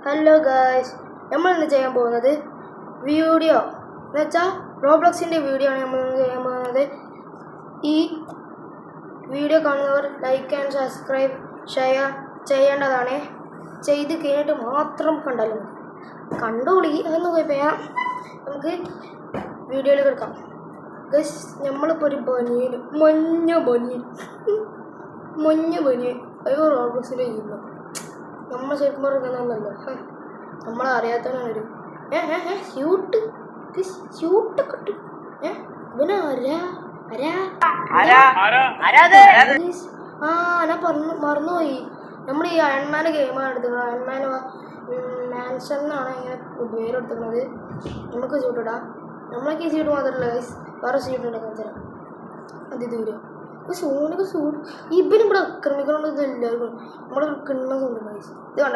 Hello guys, നമ്മൾ ഇന്ന് ചെയ്യാൻ പോകുന്നത് വീഡിയോ എന്ന് വെച്ചാൽ റോബ്ലോക്സിൻ്റെ വീഡിയോ ആണ് നമ്മൾ ഇന്ന് ചെയ്യാൻ പോകുന്നത്. ഈ വീഡിയോ കാണുന്നവർ ലൈക്ക് ആൻഡ് സബ്സ്ക്രൈബ് ഷെയർ ചെയ്യേണ്ടതാണ്. ചെയ്ത് കഴിഞ്ഞിട്ട് മാത്രം കണ്ടാലും കണ്ടോളി, അതൊന്നും കുഴപ്പമില്ല. നമുക്ക് വീഡിയോയിൽ കിടക്കാം. ഗൈസ്, നമ്മളിപ്പോൾ ഒരു ബനിയൻ, മഞ്ഞ ബനിയൻ അയ്യോ റോബ്ലോക്സിൻ്റെ ചെയ്യുന്നു. നമ്മൾ ശരിക്കും പറഞ്ഞൊന്നുമല്ലോ, നമ്മളറിയാത്തവനാണ് ഒരു സ്യൂട്ടൊക്കെ ഇട്ടു. ഇവനെ ഞാൻ മറന്നുപോയി. നമ്മൾ ഈ അയൺമാൻ ഗെയിമാണ് എടുത്തിട്ടുള്ളത്. അയൺമാൻ മാൻഷൻ എന്നാണ് ഇങ്ങനെ പേരെടുത്തിട്ടുള്ളത്. നമുക്ക് സ്യൂട്ടിടാം. നമ്മളൊക്കെ ഈ സ്യൂട്ട് മാത്രമല്ല ഗൈസ്, വേറെ സ്യൂട്ട് ഉണ്ടാക്കാൻ തരാം. അതിദൂരം സോണിക്ക് സൂട്ട് ഇവനും ഇവിടെ ആക്രമിക്കണത് എല്ലാവർക്കും. നമ്മളെ കിണ്ണ സൂണ്ട് ഗൈസ്. ഇത് കണ്ട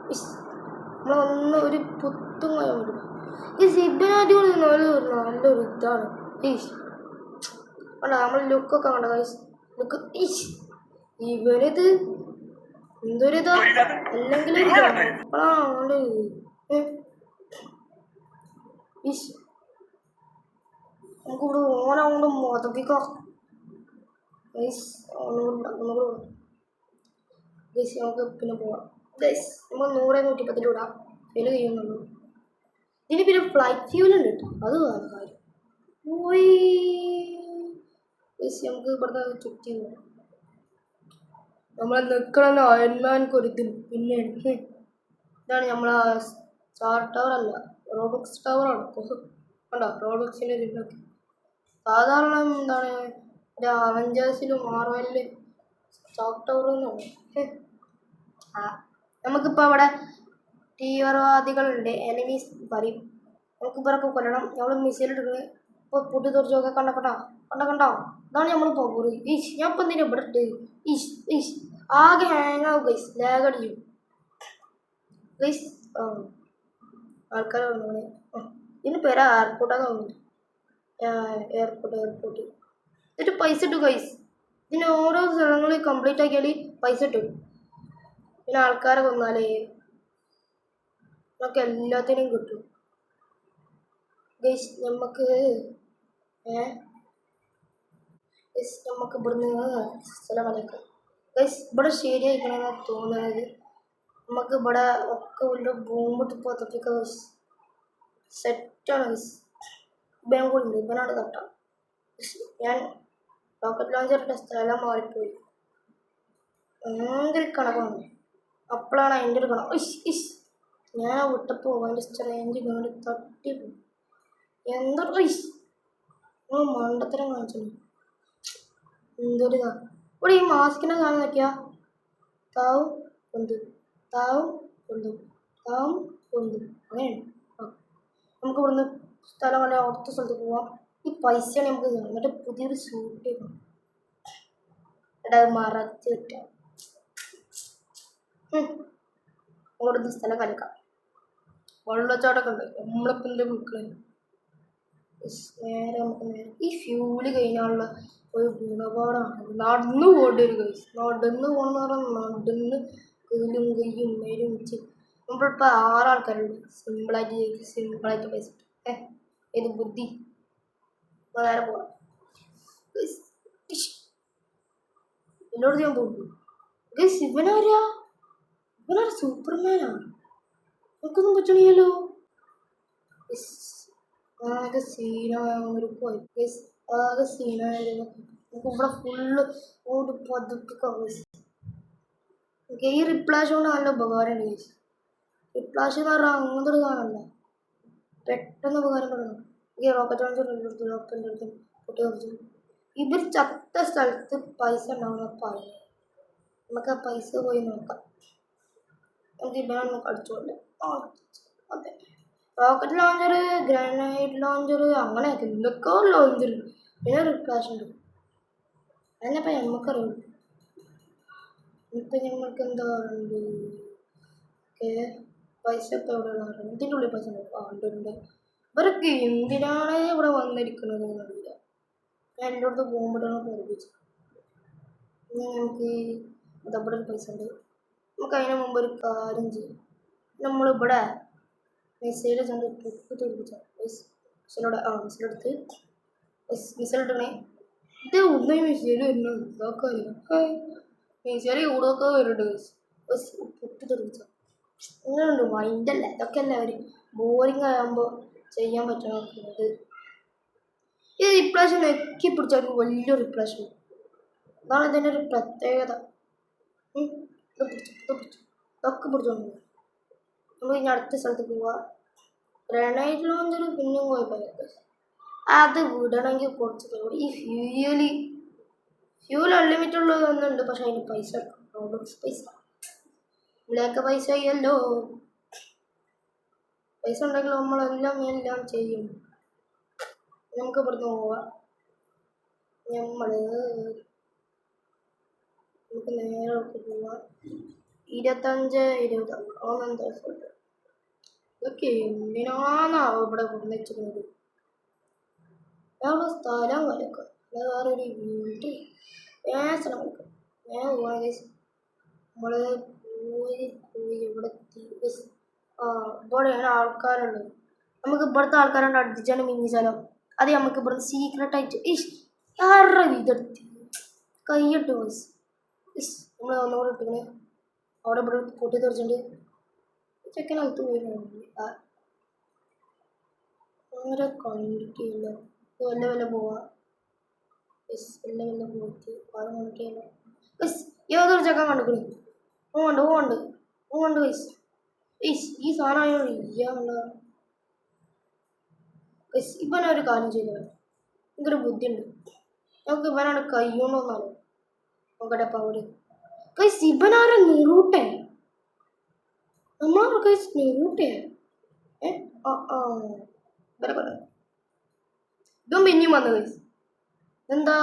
ഗൈസ്, നമ്മളൊന്ന് ഒരു പുത്തും കാര്യം പറ്റില്ല. ഈ സിബനാറ്റി കൊണ്ട് നല്ലൊരു ഇതാണ് ഈസ് കണ്ട. നമ്മൾ ലുക്കൊക്കെ കണ്ട ഗൈസ്, ലുക്ക് ഈസ്. ഇവനിത് എന്തൊരിതാ, അല്ലെങ്കിൽ അപ്പോഴാണ് ഈസ്. നമുക്കിവിടെ ഓനോണ്ട് മൊതപ്പിക്കാം ഗൈസ്. ഗൈസ് നമുക്ക് പിന്നെ പോവാം ഗൈസ്. നമ്മൾ 100-110 വിടാം, ഫെയിൽ ചെയ്യുന്നുള്ളൂ. ഇതിന് പിന്നെ ഫ്ലൈറ്റ് ഫ്യൂലുണ്ട് കേട്ടോ, അത് വേറെ കാര്യം. പോയി ഗൈസ്, നമുക്ക് ഇവിടുത്തെ ചുറ്റി പോകാം. നമ്മളെ നിൽക്കണ അയൺമാൻക്ക് ഒരിതും പിന്നെ ഇതാണ് നമ്മളെ സ്റ്റാർ ടവർ അല്ല, റോബോക്സ് ടവറാണ്. കണ്ടോ റോബോക്സിൻ്റെ ഇതിലൊക്കെ സാധാരണ എന്താണ് അവഞ്ചേഴ്സിലും മാർവലിലും സ്റ്റാർ ടവർ എന്നാണ്. നമുക്കിപ്പോൾ അവിടെ തീവ്രവാദികളുണ്ട്, എനിമീസ് പറയും. നമുക്ക് ഇവരൊക്കെ കൊല്ലണം. നമ്മൾ മിസൈൽ എടുക്കുന്നത് ഇപ്പോൾ പൊട്ടി തുറച്ചൊക്കെ കണ്ടോ. ഇതാണ് നമ്മൾ പവർ. ഈശ്, ഞാൻ ഇപ്പം എന്തിനാ ഇവിടെ ഇട്ട് ഈശ് ആകെ ഹാങ് ആവും ഗൈസ്, ലാഗ് അടിക്കും ഗൈസ്. ആൾക്കാർ വന്നു. ഇതിന് പേരാ എയർപോർട്ടൊക്കെ വന്നിട്ട് എയർപോർട്ട് എന്നിട്ട് പൈസ ഇട്ടു ഗൈസ്. ഇതിന് ഓരോ സ്ഥലങ്ങൾ കംപ്ലീറ്റ് ആക്കിയാൽ പൈസ ഇട്ടു. പിന്നെ ആൾക്കാരെ വന്നാലേ നമുക്ക് എല്ലാത്തിനും കിട്ടും ഗൈസ്. നമുക്ക് ഇവിടുന്ന് സ്ഥലം കളിക്കാം ഗൈസ്. ഇവിടെ ശരിയായിക്കണമെന്നാണ് തോന്നുന്നത്. നമുക്ക് ഇവിടെ ഒക്കെ വലിയ ബോംബിട്ട് പൊതപ്പിക്കാം ഗൈസ്. സെറ്റാണ് ഗൈസ്. ഇവൻ കൂടി ഉണ്ട്, ഇവനാണ് തട്ടാം. ഞാൻ റോക്കറ്റ് ലോഞ്ചറിൻ്റെ സ്ഥലം മാറിപ്പോയി. ഭയങ്കര കണക്കാണ്. അപ്പോഴാണ് അതിൻ്റെ ഒരു കണം. ഞാൻ വിട്ടപ്പോൾ അതിൻ്റെ റേഞ്ച് വേണ്ടി തട്ടിപ്പോയി. എന്താ നിങ്ങൾ മണ്ടത്തരം കാണിച്ചു. എന്തൊരിതാ ഇവിടെ ഈ മാസ്കിനെ കാണാൻ നോക്കിയാൽ താവും പൊന്തും അങ്ങനെയാണ്. നമുക്ക് ഇവിടുന്ന് സ്ഥലം പോലെ അടുത്ത സ്ഥലത്ത് പോവാം. ഈ പൈസയാണ് നമുക്ക് എന്നിട്ട് പുതിയൊരു സൂട്ട് മറച്ച് കിട്ടാം. ഇവിടുന്ന് സ്ഥലം കളിക്കാം. വെള്ളച്ചാട്ടമൊക്കെ ഉണ്ട്. നമ്മളിപ്പോൾ എൻ്റെ മക്കളെ നേരെ നമുക്ക് ഈ ഫ്യൂല് കഴിഞ്ഞാലുള്ള ഒരു ഗുണപാടാണ്. നടന്നു പോകേണ്ടി വരും ഗൈസ്. നടന്ന് പോകണമെന്ന് പറഞ്ഞാൽ നടന്ന് കയ്യിലും മേലും വെച്ച് നമ്മളിപ്പോൾ 6 ആൾക്കാരുണ്ട്. സിമ്പിളായിട്ട് പൈസ കിട്ടും. ഏത് ബുദ്ധി നേരെ പോകാം. എന്നോട് ഞാൻ പോകും ഗൈസ്. ഇവനാരാ സൂപ്പർമാനാണ്. നമുക്കൊന്നും പറ്റണില്ലല്ലോ. ആകെ സീനായൊരു ഗൈസ്, ആകെ സീനായിരുന്നു. നമുക്ക് ഇവിടെ ഫുള്ള് ഓടി പതുപ്പിക്കാം ഗൈസ്. ഈ റിപ്ലാഷ് കൊണ്ട് നല്ല ഉപകാരമുണ്ട് ഗൈസ്. റിപ്ലാഷ് എന്ന് പറഞ്ഞാൽ അങ്ങനത്തെ ഒരു കാണല്ല, പെട്ടെന്ന് ഉപകാരപ്പെടണം. ഈ റോക്കറ്റ് ലോഞ്ചർ എടുത്ത് പൊട്ടി കുറച്ചു. ഇവർ ചത്ത സ്ഥലത്ത് പൈസ ഉണ്ടാവുന്ന പറയുന്നത്. നമുക്ക് ആ പൈസ പോയി നോക്കാം. നമുക്ക് ഇവനെ നമുക്ക് അടിച്ചോണ്ട് അതെ. റോക്കറ്റ് ലോഞ്ചർ, ഗ്രാനൈഡ് ലോഞ്ചർ, അങ്ങനെയൊക്കെ എന്തൊക്കെയോ ലോഞ്ചർ. പിന്നെ റിപ്ലാഷ് ഉണ്ട്. അതിനപ്പം നമുക്കറിയുള്ളൂ. ഇപ്പം ഞങ്ങൾക്ക് എന്താ പറയുന്നത്, പൈസ ഒക്കെ എവിടെയാണ് പറയുന്നത്. ഇതിൻ്റെ ഉള്ളിൽ പൈസ ഉണ്ട്. ഇവരൊക്കെ എന്തിനാണ് ഇവിടെ വന്നിരിക്കുന്നത് എന്നറിയില്ല. ഞാൻ എൻ്റെ അടുത്ത് പോകുമ്പോഴാണ് പഠിപ്പിച്ചത്. നമുക്ക് അതവിടെ ഒരു പൈസ ഉണ്ട്. നമുക്ക് അതിന് മുമ്പ് ഒരു കാര്യം ചെയ്യാം. നമ്മളിവിടെ മിസൈല് ചെന്ന് ട്രിപ്പ് തോൽപ്പിച്ച മിസൈലോടെ മിസൈലെടുത്ത് മിസൈലിട്ടണേ ഇത് ഒന്നേ മിസൈല് വരുന്നുണ്ട് ഇതൊക്കെ മിസൈല് കൂടുതലൊക്കെ വരുന്നുണ്ട് പൊട്ടി തെറിപ്പിച്ച അങ്ങനെയുണ്ട് മൈൻഡല്ല ഇതൊക്കെ അല്ല അവർ ബോറിങ് ആകുമ്പോൾ ചെയ്യാൻ പറ്റണത് ഈ റിപ്ലേഷൻ നെക്കി പിടിച്ചാൽ വലിയ റിപ്ലേഷൻ അതാണ് ഇതിൻ്റെ ഒരു പ്രത്യേകത ഇതൊക്കെ പിടിച്ചോണ്ട് നമുക്ക് ഇനി അടുത്ത സ്ഥലത്ത് പോവാം ഗ്രനൈഡ് ലോഞ്ചർ പിന്നെയും കുഴപ്പമില്ല അത് വിടണമെങ്കിൽ കുറച്ച് പരിപാടി ഈ ഫ്യൂൽ അൺലിമിറ്റഡ് ഉള്ളത് ഒന്നുണ്ട് പക്ഷെ അതിന് പൈസ റോബോട്ട്സ് പൈസ ഇതിലേക്ക് പൈസ ചെയ്യല്ലോ പൈസ ഉണ്ടെങ്കിൽ നമ്മളെല്ലാം ചെയ്യും നമുക്ക് ഇവിടുന്ന് പോവാം നമുക്ക് നേരെ പോവാം 25-20 അങ്ങനെന്താ ഇതൊക്കെ എന്തിനാണാവോ ഇവിടെ കൊണ്ടുവച്ചിരുന്നത് ഞങ്ങളുടെ സ്ഥലം വരക്കുക വേറൊരു വീട്ടിൽ സ്ഥലം വരക്കുക ഞാൻ പോകണ നമ്മൾ പോയി ഇവിടെ ഇവിടെയാണ് ആൾക്കാരുള്ളത് നമുക്ക് ഇവിടുത്തെ ആൾക്കാരുണ്ട് അടുപ്പിച്ചാലും മിങ്ങിച്ചാലോ അത് നമുക്ക് ഇവിടുന്ന് സീക്രട്ടായിട്ട് ആരുടെ ഇതെടുത്ത് കൈയിട്ട് വോയിസ് നമ്മൾ ഒന്നുകൂടെ ഇട്ടിങ്ങനെ അവിടെ ഇവിടെ പൊട്ടി തെറിച്ചിട്ടുണ്ട് ചെക്കനകത്ത് പോയി അങ്ങനെ കണ്ടിട്ടില്ല വല്ല പോവാ വല്ല പോയിട്ട് അത് നോക്കിയല്ലോ ഏതൊരു ചെക്കൻ കണ്ടിക്കണി ഓണ്ട് വയസ്സ് ഈ സാധനം ഇല്ല ഇവനൊരു കാര്യം ചെയ്തത് എനിക്കൊരു ബുദ്ധിയുണ്ട് നമുക്ക് ഇവനാണ് കയ്യോണ്ടോന്നാലോ നോക്കട്ടെ പവര് ഇവനാരെ നെറൂട്ടെ നമ്മളാണ് നെറൂട്ടെ ഇതും പിന്നെയും വന്നു ഇതെന്താ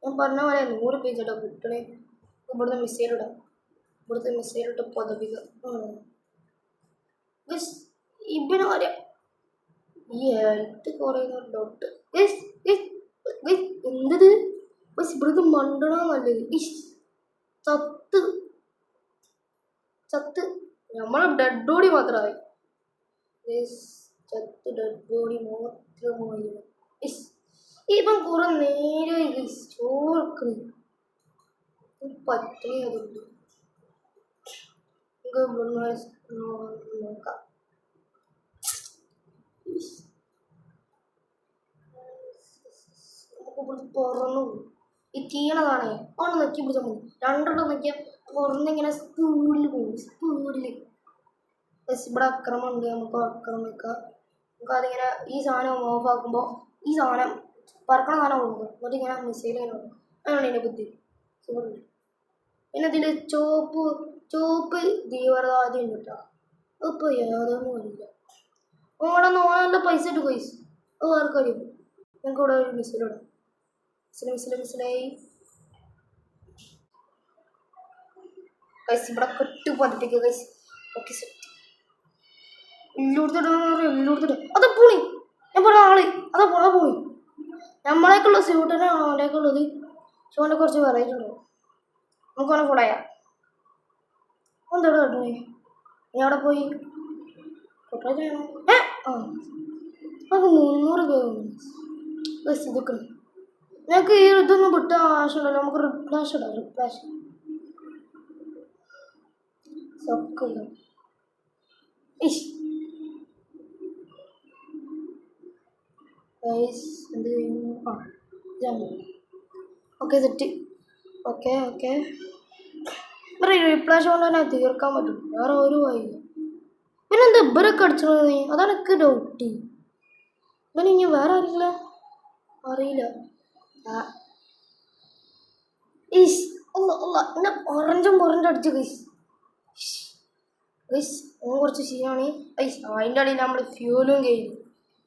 ഞാൻ പറഞ്ഞ പോലെ 100 പേജ് കേട്ടോ കിട്ടണേ ഇവിടുത്തെ മിസൈലിട്ട് പദവിക ഇവനാരെ ഈ ഹെൽത്ത് കുറയുന്ന ഡൗട്ട് എന്തത് ഇവിടുത്തെ മണ്ടണ നല്ലത് ചത്ത് നമ്മളെ ഡെഡ് ബോഡി മാത്രമായി ഡെഡ് ബോഡി മാത്രമായി ഇപ്പം കുറെ നേരെ ചോർക്കണി പട്ടിണി അതുണ്ട് നോക്കാം തുറന്നു ഈ തീണതാണേ ഒന്ന് നെക്കി പിടിച്ചാൽ മതി രണ്ടെണ്ണം നെക്കിയാൽ തുറന്നിങ്ങനെ സ്പീഡിൽ പോകും ഇവിടെ അക്രമമുണ്ട് നമുക്ക് ആക്രമിക്കാം നമുക്ക് അതിങ്ങനെ ഈ സാധനം ഓഫ് ആക്കുമ്പോൾ ഈ സാധനം പറക്കണ സാധനം കൊടുക്കും എന്നിട്ട് ഇങ്ങനെ മിസൈൽ ഇങ്ങനെ കൊടുക്കും അതാണ് എൻ്റെ ബുദ്ധി സുഖമുണ്ട് പിന്നെ ഇതിൽ ചോപ്പ് തീവ്രവാദി ഉണ്ട് കേട്ടോ അതിപ്പോൾ യാതൊന്നും അറിയില്ല ഓടെ നല്ല പൈസ ഇട്ട് പൈസ അത് ആർക്കറിയും ഞങ്ങൾക്ക് ഇവിടെ ഒരു മിസൈലിടാം മിസൈലായി ഇവിടെ കെട്ട് പതിപ്പിക്കുക ഓക്കെ സെറ്റ് എല്ലോടത്തിടും അത് പോണി ഞാൻ പറഞ്ഞ ആള് അതാ പോണി നമ്മളേക്കുള്ള സ്യൂട്ടിനെ അവനേക്കുള്ളത് ഷോനെ കുറച്ച് വെറൈറ്റി ഉണ്ടാവും നമുക്ക് അവനെ ഫോളോയാ എന്താ കേട്ടണേ നീ അവിടെ പോയി നമുക്ക് 300 രൂപ ഇതൊക്കെ ഞങ്ങൾക്ക് ഈ ഇതൊന്നും വിട്ട ആവശ്യമുണ്ടല്ലോ നമുക്ക് റിപ്ലാഷ് ഇടാം സൊക്കുണ്ടോ എന്ത് ചെയ്യുന്നു ഓക്കെ സെറ്റ് ഓക്കെ റിപ്ലാഷ് കൊണ്ട് തന്നെ തീർക്കാൻ പറ്റും വേറെ ഒരു വഴിയില്ല പിന്നെന്താ ഇവരൊക്കെ അടിച്ചത് നീ അതാണ് എനിക്ക് ഡൗട്ട് ഇവന് ഇനി വേറെ അറിയില്ല എന്നെ ഓറഞ്ചും അടിച്ചു കുറച്ച് ശരിയാണ് അതിൻ്റെ അടിയിൽ നമ്മൾ ഫ്യൂലും കഴിഞ്ഞു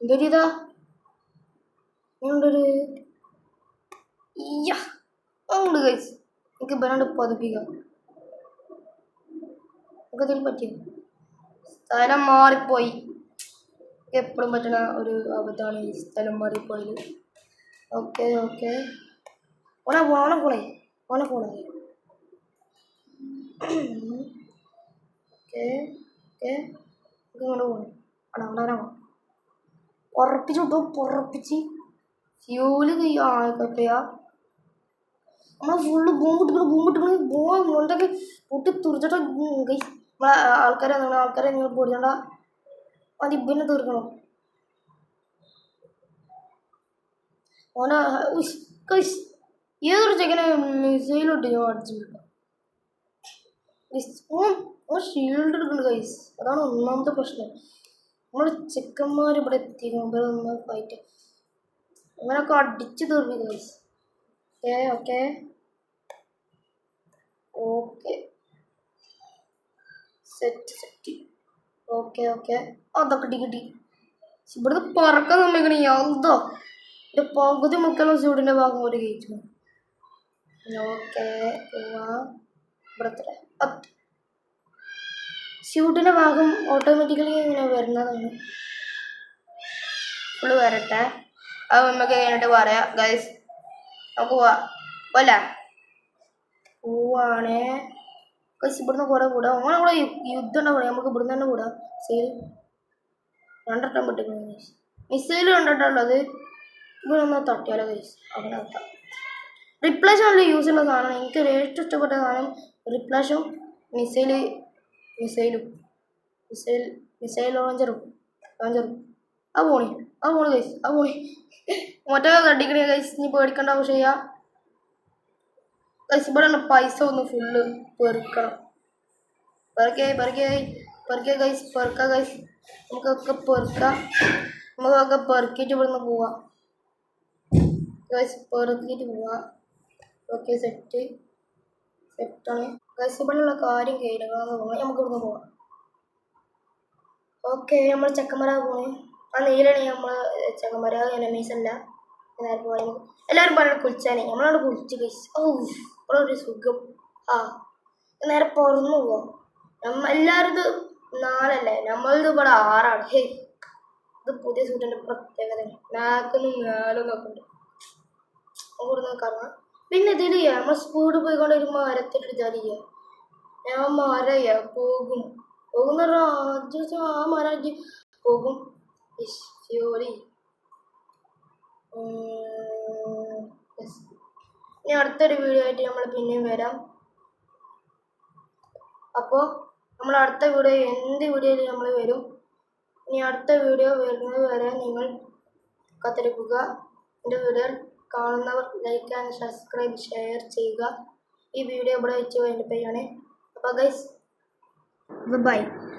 എന്തൊരു ഇതാ ഉണ്ടൊരു ഉണ്ട് ഗൈസ് എനിക്ക് ബനാണ്ട് പതിപ്പിക്കാം നമുക്കതിൽ പറ്റിയ സ്ഥലം മാറിപ്പോയി എപ്പോഴും പറ്റണ ഒരു അബദ്ധമാണ് ഈ സ്ഥലം മാറിപ്പോയത് ഓക്കെ ഓനെ പോണേ ഓക്കെ ഓക്കെ ഇങ്ങോട്ട് പോകണം അവിടെ ഉറപ്പിച്ച് വിട്ടു ഉറപ്പിച്ച് ഫ്യൂല് കപ്പയാ നമ്മൾ ഫുള്ള് ബോംബിട്ടിക്കണ് ബോണ്ടൊക്കെ പൊട്ടി തുറച്ചിട്ട് ഗൈസ് നമ്മളെ ആൾക്കാരെ നിങ്ങൾ പൊടിച്ചണ്ട അത് ഇബിനെ തീർക്കണം ഓനെ ഗൈസ് ഏതൊരു ചെക്കനെ മിസൈലോട്ട് ഞാൻ അടിച്ചിട്ടില്ല ഓൻ ഷീൽഡ് എടുക്കുന്നുണ്ട് ഗൈസ് അതാണ് ഒന്നാമത്തെ പ്രശ്നം നമ്മൾ ചെക്കന്മാർ ഇവിടെ എത്തിക്കുമ്പോൾ ഒന്ന് ഫൈറ്റ് അങ്ങനെയൊക്കെ അടിച്ചു തീർന്നു guys okay okay set okay അതൊക്കെ കിട്ടി ഇവിടുന്ന് പറക്കാൻ സമ്മതിക്കണേ എന്തോ എൻ്റെ പകുതി മുക്കാലും സ്യൂട്ടിൻ്റെ ഭാഗം പോലെ കഴിച്ചു ഓക്കെ ഇവിടത്തെ സ്യൂട്ടിൻ്റെ ഭാഗം ഓട്ടോമാറ്റിക്കലി ഇങ്ങനെ വരുന്നതാണ് ഫുള്ള് വരട്ടെ അത് നമുക്ക് കഴിഞ്ഞിട്ട് പറയാം ഗൈസ് നമുക്ക് പോവാ പോവാണേ ഗൈസ് ഇവിടുന്ന് കൂടെ കൂടാം അങ്ങനെ കൂടെ യുദ്ധം ഉണ്ടാവും നമുക്ക് ഇവിടുന്ന് തന്നെ കൂടാം സെയിൽ രണ്ടെണ്ണം പെട്ടിക്കണം ഗൈസ് മിസൈൽ കണ്ടിട്ടുള്ളത് ഇവിടെ ഒന്ന് തട്ടിയാലോ ഗൈസ് അവിടെ തട്ടാം റിപ്ലേഷൻ നല്ല യൂസ് ഉള്ള സാധനമാണ് എനിക്ക് ഏറ്റവും ഇഷ്ടപ്പെട്ട സാധനം റിപ്ലേഷും മിസൈൽ ലോഞ്ചറും അത് പോണി ഗൈസ് അത് പോണി മറ്റേ തട്ടിക്കണേ ഗൈസ് ഇനി പേടിക്കേണ്ട ആവശ്യമില്ല ഗൈസ് ഇവിടെ പൈസ ഒന്ന് ഫുള്ള് പെറുക്കണം പെറുക്കിയ ഗൈസ് നമുക്കൊക്കെ നമുക്കൊക്കെ പെറുക്കിയിട്ട് ഇവിടുന്ന് പോവാം ഗൈസ് പെറുക്കിയിട്ട് പോവാം ഓക്കെ സെറ്റാണ് ഗൈസ് ഇവിടെയുള്ള കാര്യം കഴിഞ്ഞാൽ നമുക്ക് ഇവിടുന്ന് പോവാം ഓക്കെ നമ്മൾ ചെക്കന്മാരാ പോണേ ആ നീലാണ് നമ്മൾ ചെക്കന്മാരാ എനമീസ് അല്ല എല്ലാവരും പോയാൽ എല്ലാവരും പറഞ്ഞ കുളിച്ചാലേ നമ്മളവിടെ കുളിച്ച് ഗൈസ് ഇവിടെ ഒരു സുഖം നേരെ പുറന്നു പോവാം എല്ലാവരും ഇത് 4 അല്ലേ നമ്മളിത് ഇവിടെ 6 ഹേ ഇത് പുതിയ സൂട്ടിൻ്റെ പ്രത്യേകത നാക്കൊന്നും മേലൊന്നും ഉണ്ട് ഇവിടുന്ന് കാണാം പിന്നെ ഇതിൽ നമ്മൾ സ്പീഡ് പോയിക്കൊണ്ട് ഒരു മരത്തിട്ട് ചാടിക്കുക ഞാൻ മരയ്യ പോകുന്ന ആ മരം പോകും ഫ്യൂലി ഇനി അടുത്തൊരു വീഡിയോ ആയിട്ട് നമ്മൾ പിന്നെയും വരാം അപ്പോൾ നമ്മൾ അടുത്ത വീഡിയോ എന്ത് വീഡിയോയിൽ നമ്മൾ വരും ഇനി അടുത്ത വീഡിയോ വരുന്നത് വരെ നിങ്ങൾ കാത്തിരിക്കുക എൻ്റെ വീഡിയോ കാണുന്നവർ ലൈക്ക് ആൻഡ് സബ്സ്ക്രൈബ് ഷെയർ ചെയ്യുക ഈ വീഡിയോ ഇവിടെ വെച്ച് വൈൻഡപ്പ് ചെയ്യണേ അപ്പോൾ ഗൈസ് ബൈ